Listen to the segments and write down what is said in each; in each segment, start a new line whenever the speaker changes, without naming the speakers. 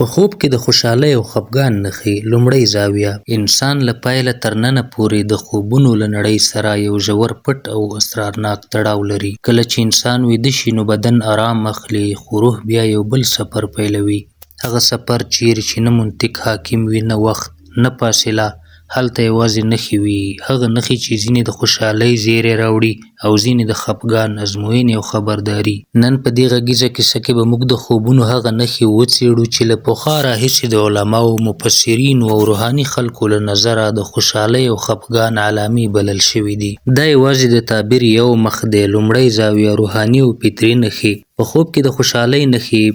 په خوب کې د خوشحالۍ او خفګان نښې. لومړۍ زاویه: انسان له پیله تر ننه پورې د خوبونو له نړۍ سره یو ژور پټ او اسرارناک تړاو لري. کله چې انسان ویده شي نو بدن آرام اخلي، خو روح بیا یو بل سفر پیلوي. هغه سفر چیرې چې نه منطق حاکم وي، نه وخت، نه فاصله، هلته یوازې نښې وي. هغه نښې چې ځینې د خوشحالۍ زیری راوړي او ځینې د خفګان، ازموینې او خبرداري. نن په دې غږیزه کیسه کې به موږ د خوبونو هغه نښې وڅېړو چې له پخوا راهیسې د علماو، مفسرینو او روحاني خلکو له نظره د خوشحالۍ او خفګان علامې بلل شوي دي. دا یوازې د تعبیر یو مخ دی. لومړۍ زاویه: روحاني او فطري نښې. په خوب کې د خوشحالۍ نښې: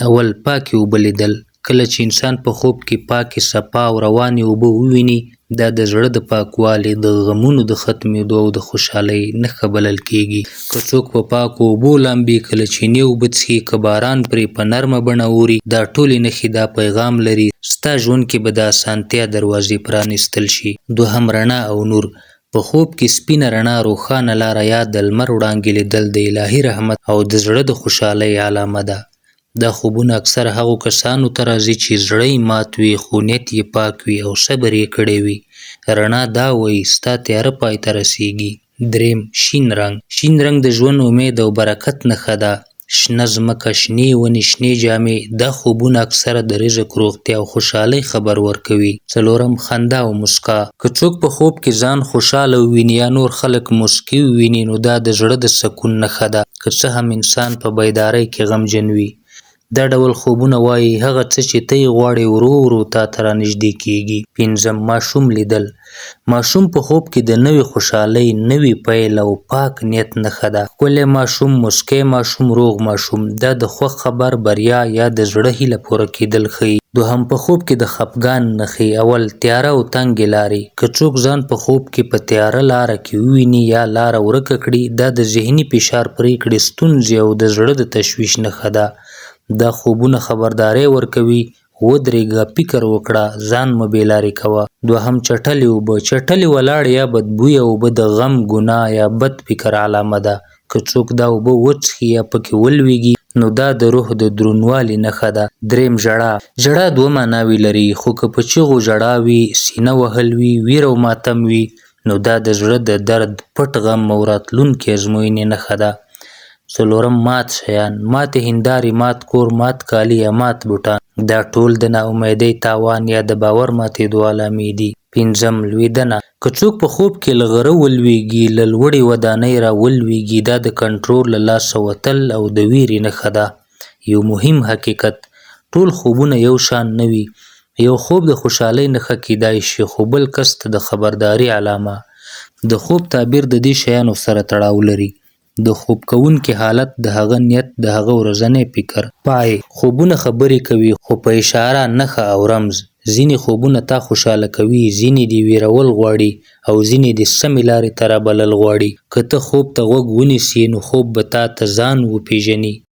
اول، پاکې اوبه لیدل. کله چې انسان په خوب کې پاکې، صفا او روانې اوبه وویني، دا د زړه د پاکوالي، د غمونو د ختمېدو او د خوشحالۍ نښه بلل کېږي. که څوک په پاکو اوبو لامبي، کله چینې اوبه څښي، که باران پرې په نرمه بڼه اوري، دا ټولې نښې دا پیغام لري: ستا ژوند کې به د اسانتیا دروازې پرانیستل شي. دوهم، رڼا او نور. په خوب کې سپینه رڼا، روښانه لاره یا د لمر وړانګې لیدل د الهي رحمت او د زړه د خوشحالۍ علامه ده. دا خوبونه اکثره هغو کسانو ته راځي چې زړه یې مات وي، خو نیت یې پاک وي او صبر یې کړی وي. رڼا دا وایي ستا تیاره پای ته رسیږي. دریم، شین رنګ. شین رنګ د ژوند، امید او برکت نښه ده. شنه ځمکه، شنې ونې، شنې جامې. دا خوبونه اکثره د رزق، روغتیا او خوشحالۍ خبر ورکوي. څلورم، خندا او مسکا. که څوک په خوب کې ځان خوشحاله وویني یا نور خلک مسکي وویني، نو دا د زړه د سکون نښه ده، که څه هم انسان په بیدارۍ کې غمجن وي. دا ډول خوبونه وایي هغه څه چې ته یې غواړې ورو ورو تا ته رانږدې کېږي. پنځم، ماشوم لیدل. ماشوم په خوب کې د نوې خوشحالۍ، نوې پیل او پاک نیت نښه ده. ښکلی ماشوم، مسکی ماشوم، روغ ماشوم. دا د خوښ خبر، بریا یا د زړه هیله پوره کېدل ښیي. دوهم، په خوب کې د خفګان نښې. اول، تیاره او تنګې لارې. که څوک ځان په خوب کې په تیاره لاره کې وویني یا لاره ورکه کړي، دا د ذهني فشار، پرېکړې ستونزې او د زړه د تشویش نښه ده. دا خوبونه خبرداری ورکوي: ودرېږه، فکر وکړه، ځان مه بېلارې کوه. دوهم، چټلې اوبه. چټلې ولاړې یا بدبویه اوبه د غم، ګناه یا بد فکر علامه ده. که څوک دا اوبه وڅښي یا پکې ولویږي، نو دا د روح د دروندوالي نښه ده. دریم، ژړا. ژړا دوه معناوې لري، خو که په چیغو ژړا وي، سینه وهل وي، ویر او ماتم وي، نو دا د زړه د درد، پټ غم او راتلونکې ازموینې نښه ده. څلورم، مات شیان. ماتې هندارې، مات کور، مات کالي یا مات بوټان. دا ټول د ناامیدۍ، تاوان یا د باور ماتېدو علامې دي. پنځم، لوېدنه. که څوک په خوب کې له غره ولویږي، له لوړې ودانۍ را ولویږي، دا د کنټرول له لاسه وتل او د ویرې نښه ده. یو مهم حقیقت: ټول خوبونه یو شان نه وي. یو خوب د خوشحالۍ نښه کیدای شي، خو بل کس ته د خبرداري علامه. د خوب تعبیر د دې شیانو سره تړاو لري: د خوب کوونکي حالت، د هغه نیت، د هغه ورځنی فکر. پای: خوبونه خبرې کوي، خو په اشاره، نښه او رمز. ځینې خوبونه تا خوشحاله کوي، ځینې دې ویرول غواړي او ځینې دې سمې لارې ته رابلل غواړي. که ته خوب ته غوږ ونیسې، نو خوب به تا ته ځان وپېژني.